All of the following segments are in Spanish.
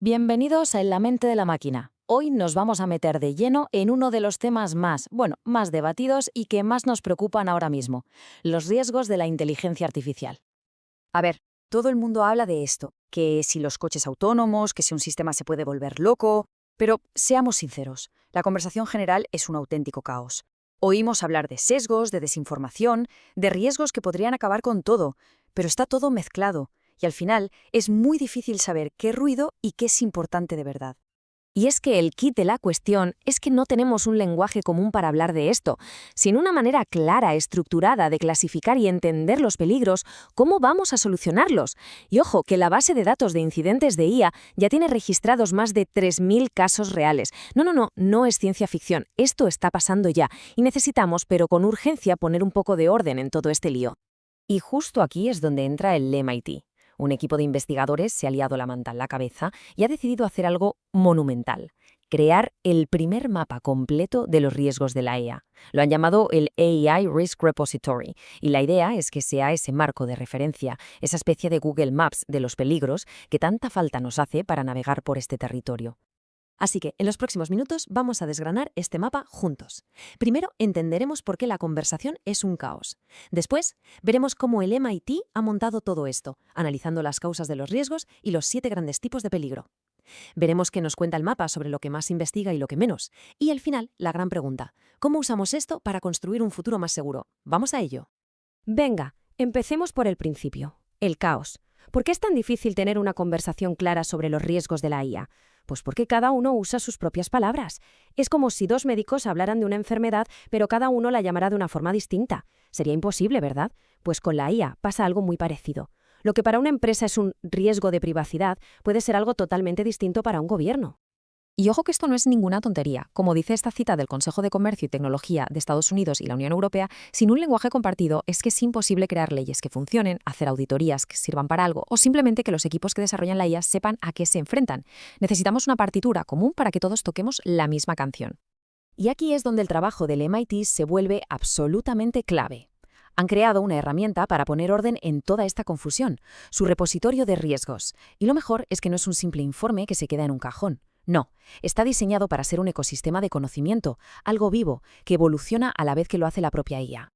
Bienvenidos a En la mente de la máquina. Hoy nos vamos a meter de lleno en uno de los temas más debatidos y que más nos preocupan ahora mismo, los riesgos de la inteligencia artificial. A ver, todo el mundo habla de esto, que si los coches autónomos, que si un sistema se puede volver loco, pero seamos sinceros, la conversación general es un auténtico caos. Oímos hablar de sesgos, de desinformación, de riesgos que podrían acabar con todo, pero está todo mezclado, y al final es muy difícil saber qué ruido y qué es importante de verdad. Y es que el kit de la cuestión es que no tenemos un lenguaje común para hablar de esto. Sin una manera clara, estructurada de clasificar y entender los peligros, ¿cómo vamos a solucionarlos? Y ojo, que la base de datos de incidentes de IA ya tiene registrados más de 3.000 casos reales. No es ciencia ficción, esto está pasando ya. Y necesitamos, pero con urgencia, poner un poco de orden en todo este lío. Y justo aquí es donde entra el MIT. Un equipo de investigadores se ha liado la manta en la cabeza y ha decidido hacer algo monumental: crear el primer mapa completo de los riesgos de la IA. Lo han llamado el AI Risk Repository, y la idea es que sea ese marco de referencia, esa especie de Google Maps de los peligros que tanta falta nos hace para navegar por este territorio. Así que en los próximos minutos vamos a desgranar este mapa juntos. Primero entenderemos por qué la conversación es un caos. Después veremos cómo el MIT ha montado todo esto, analizando las causas de los riesgos y los 7 grandes tipos de peligro. Veremos qué nos cuenta el mapa sobre lo que más investiga y lo que menos. Y al final, la gran pregunta: ¿cómo usamos esto para construir un futuro más seguro? Vamos a ello. Venga, empecemos por el principio, el caos. ¿Por qué es tan difícil tener una conversación clara sobre los riesgos de la IA? Pues porque cada uno usa sus propias palabras. Es como si dos médicos hablaran de una enfermedad, pero cada uno la llamará de una forma distinta. Sería imposible, ¿verdad? Pues con la IA pasa algo muy parecido. Lo que para una empresa es un riesgo de privacidad puede ser algo totalmente distinto para un gobierno. Y ojo que esto no es ninguna tontería. Como dice esta cita del Consejo de Comercio y Tecnología de Estados Unidos y la Unión Europea, sin un lenguaje compartido es que es imposible crear leyes que funcionen, hacer auditorías que sirvan para algo o simplemente que los equipos que desarrollan la IA sepan a qué se enfrentan. Necesitamos una partitura común para que todos toquemos la misma canción. Y aquí es donde el trabajo del MIT se vuelve absolutamente clave. Han creado una herramienta para poner orden en toda esta confusión, su repositorio de riesgos. Y lo mejor es que no es un simple informe que se queda en un cajón. No, está diseñado para ser un ecosistema de conocimiento, algo vivo, que evoluciona a la vez que lo hace la propia IA.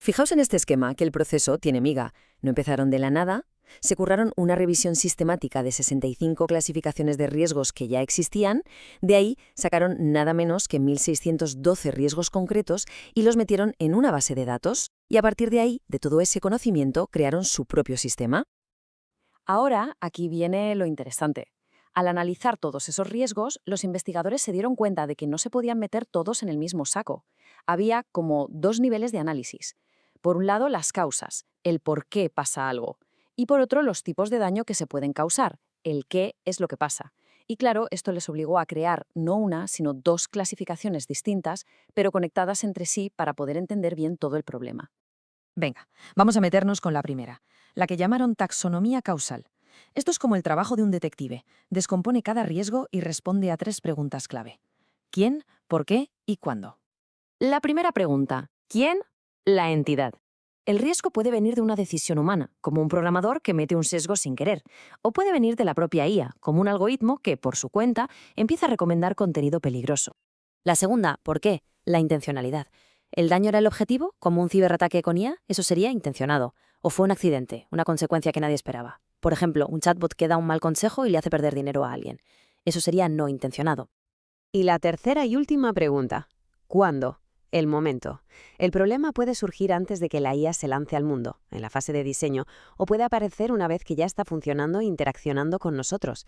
Fijaos en este esquema que el proceso tiene miga. No empezaron de la nada, se curraron una revisión sistemática de 65 clasificaciones de riesgos que ya existían, de ahí sacaron nada menos que 1.612 riesgos concretos y los metieron en una base de datos, y a partir de ahí, de todo ese conocimiento, crearon su propio sistema. Ahora, aquí viene lo interesante. Al analizar todos esos riesgos, los investigadores se dieron cuenta de que no se podían meter todos en el mismo saco. Había como dos niveles de análisis. Por un lado, las causas, el por qué pasa algo. Y por otro, los tipos de daño que se pueden causar, el qué es lo que pasa. Y claro, esto les obligó a crear no una, sino dos clasificaciones distintas, pero conectadas entre sí para poder entender bien todo el problema. Venga, vamos a meternos con la primera, la que llamaron taxonomía causal. Esto es como el trabajo de un detective. Descompone cada riesgo y responde a 3 preguntas clave: ¿quién?, ¿por qué? ¿Y cuándo? La primera pregunta: ¿quién? La entidad. El riesgo puede venir de una decisión humana, como un programador que mete un sesgo sin querer, o puede venir de la propia IA, como un algoritmo que, por su cuenta, empieza a recomendar contenido peligroso. La segunda: ¿por qué? La intencionalidad. ¿El daño era el objetivo, como un ciberataque con IA? Eso sería intencionado. ¿O fue un accidente, una consecuencia que nadie esperaba? Por ejemplo, un chatbot que da un mal consejo y le hace perder dinero a alguien. Eso sería no intencionado. Y la tercera y última pregunta: ¿cuándo? El momento. El problema puede surgir antes de que la IA se lance al mundo, en la fase de diseño, o puede aparecer una vez que ya está funcionando e interaccionando con nosotros.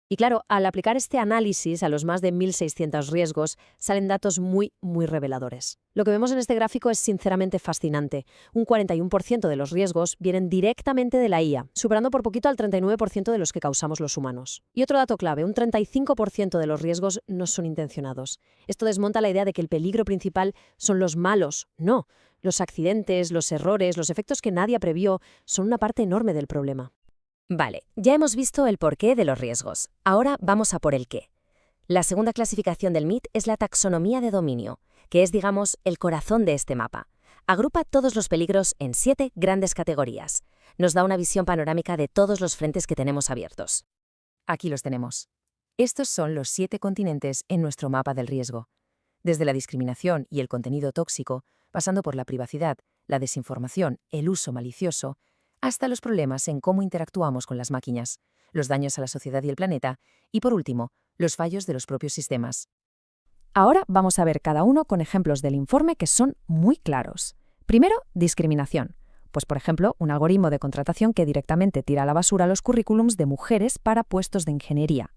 Y claro, al aplicar este análisis a los más de 1.600 riesgos, salen datos muy reveladores. Lo que vemos en este gráfico es sinceramente fascinante. Un 41% de los riesgos vienen directamente de la IA, superando por poquito al 39% de los que causamos los humanos. Y otro dato clave: un 35% de los riesgos no son intencionados. Esto desmonta la idea de que el peligro principal son los malos. No, los accidentes, los errores, los efectos que nadie previó son una parte enorme del problema. Vale, ya hemos visto el porqué de los riesgos. Ahora vamos a por el qué. La segunda clasificación del MIT es la taxonomía de dominio, que es, digamos, el corazón de este mapa. Agrupa todos los peligros en 7 grandes categorías. Nos da una visión panorámica de todos los frentes que tenemos abiertos. Aquí los tenemos. Estos son los 7 continentes en nuestro mapa del riesgo. Desde la discriminación y el contenido tóxico, pasando por la privacidad, la desinformación, el uso malicioso, hasta los problemas en cómo interactuamos con las máquinas, los daños a la sociedad y el planeta, y por último, los fallos de los propios sistemas. Ahora vamos a ver cada uno con ejemplos del informe que son muy claros. Primero, discriminación. Pues, por ejemplo, un algoritmo de contratación que directamente tira a la basura los currículums de mujeres para puestos de ingeniería.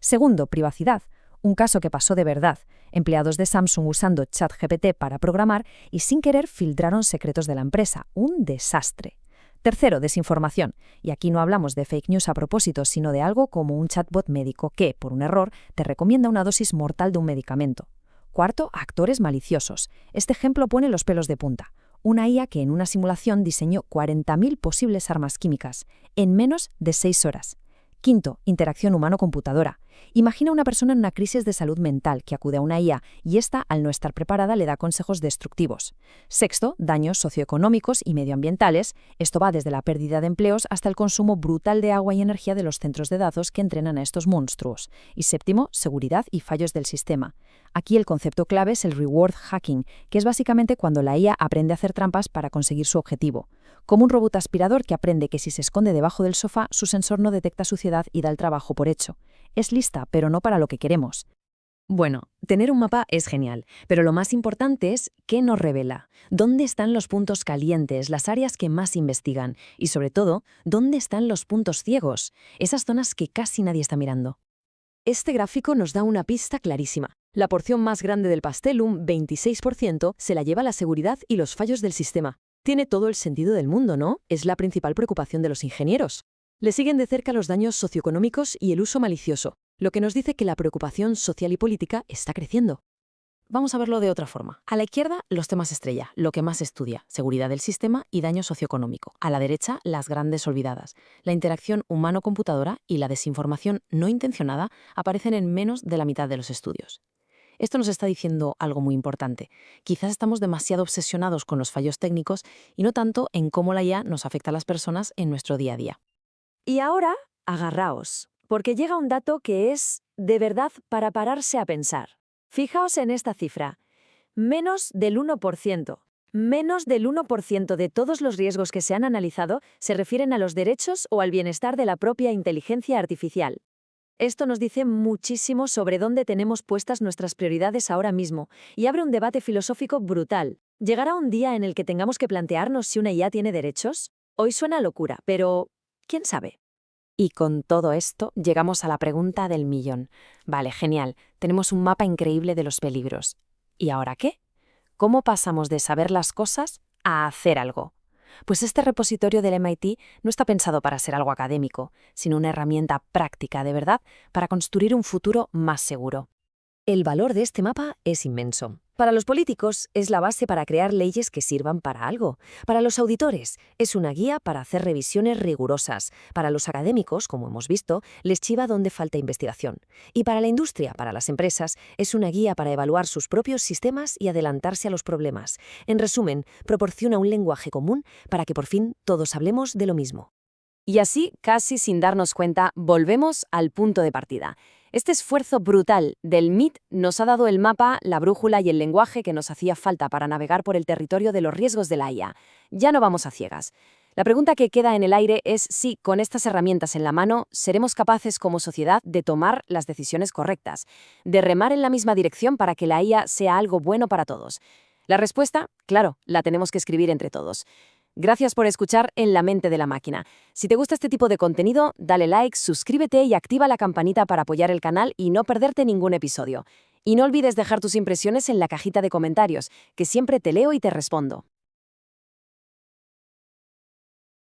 Segundo, privacidad. Un caso que pasó de verdad. Empleados de Samsung usando ChatGPT para programar y sin querer filtraron secretos de la empresa. Un desastre. Tercero, desinformación. Y aquí no hablamos de fake news a propósito, sino de algo como un chatbot médico que, por un error, te recomienda una dosis mortal de un medicamento. Cuarto, actores maliciosos. Este ejemplo pone los pelos de punta. Una IA que en una simulación diseñó 40.000 posibles armas químicas, en menos de 6 horas. Quinto, interacción humano-computadora. Imagina una persona en una crisis de salud mental que acude a una IA y ésta, al no estar preparada, le da consejos destructivos. Sexto, daños socioeconómicos y medioambientales. Esto va desde la pérdida de empleos hasta el consumo brutal de agua y energía de los centros de datos que entrenan a estos monstruos. Y séptimo, seguridad y fallos del sistema. Aquí el concepto clave es el reward hacking, que es básicamente cuando la IA aprende a hacer trampas para conseguir su objetivo. Como un robot aspirador que aprende que si se esconde debajo del sofá, su sensor no detecta suciedad y da el trabajo por hecho. Es lista, pero no para lo que queremos. Bueno, tener un mapa es genial, pero lo más importante es qué nos revela, dónde están los puntos calientes, las áreas que más investigan y, sobre todo, dónde están los puntos ciegos, esas zonas que casi nadie está mirando. Este gráfico nos da una pista clarísima. La porción más grande del pastel, un 26%, se la lleva la seguridad y los fallos del sistema. Tiene todo el sentido del mundo, ¿no? Es la principal preocupación de los ingenieros. Le siguen de cerca los daños socioeconómicos y el uso malicioso, lo que nos dice que la preocupación social y política está creciendo. Vamos a verlo de otra forma. A la izquierda, los temas estrella, lo que más se estudia, seguridad del sistema y daño socioeconómico. A la derecha, las grandes olvidadas. La interacción humano-computadora y la desinformación no intencionada aparecen en menos de la mitad de los estudios. Esto nos está diciendo algo muy importante. Quizás estamos demasiado obsesionados con los fallos técnicos y no tanto en cómo la IA nos afecta a las personas en nuestro día a día. Y ahora, agarraos, porque llega un dato que es, de verdad, para pararse a pensar. Fijaos en esta cifra. Menos del 1%. Menos del 1% de todos los riesgos que se han analizado se refieren a los derechos o al bienestar de la propia inteligencia artificial. Esto nos dice muchísimo sobre dónde tenemos puestas nuestras prioridades ahora mismo y abre un debate filosófico brutal. ¿Llegará un día en el que tengamos que plantearnos si una IA tiene derechos? Hoy suena locura, pero ¿quién sabe? Y con todo esto llegamos a la pregunta del millón. Vale, genial, tenemos un mapa increíble de los peligros. ¿Y ahora qué? ¿Cómo pasamos de saber las cosas a hacer algo? Pues este repositorio del MIT no está pensado para ser algo académico, sino una herramienta práctica de verdad para construir un futuro más seguro. El valor de este mapa es inmenso. Para los políticos es la base para crear leyes que sirvan para algo. Para los auditores es una guía para hacer revisiones rigurosas. Para los académicos, como hemos visto, les chiva donde falta investigación. Y para la industria, para las empresas, es una guía para evaluar sus propios sistemas y adelantarse a los problemas. En resumen, proporciona un lenguaje común para que por fin todos hablemos de lo mismo. Y así, casi sin darnos cuenta, volvemos al punto de partida. Este esfuerzo brutal del MIT nos ha dado el mapa, la brújula y el lenguaje que nos hacía falta para navegar por el territorio de los riesgos de la IA. Ya no vamos a ciegas. La pregunta que queda en el aire es si, con estas herramientas en la mano, seremos capaces como sociedad de tomar las decisiones correctas, de remar en la misma dirección para que la IA sea algo bueno para todos. La respuesta, claro, la tenemos que escribir entre todos. Gracias por escuchar En la mente de la máquina. Si te gusta este tipo de contenido, dale like, suscríbete y activa la campanita para apoyar el canal y no perderte ningún episodio. Y no olvides dejar tus impresiones en la cajita de comentarios, que siempre te leo y te respondo.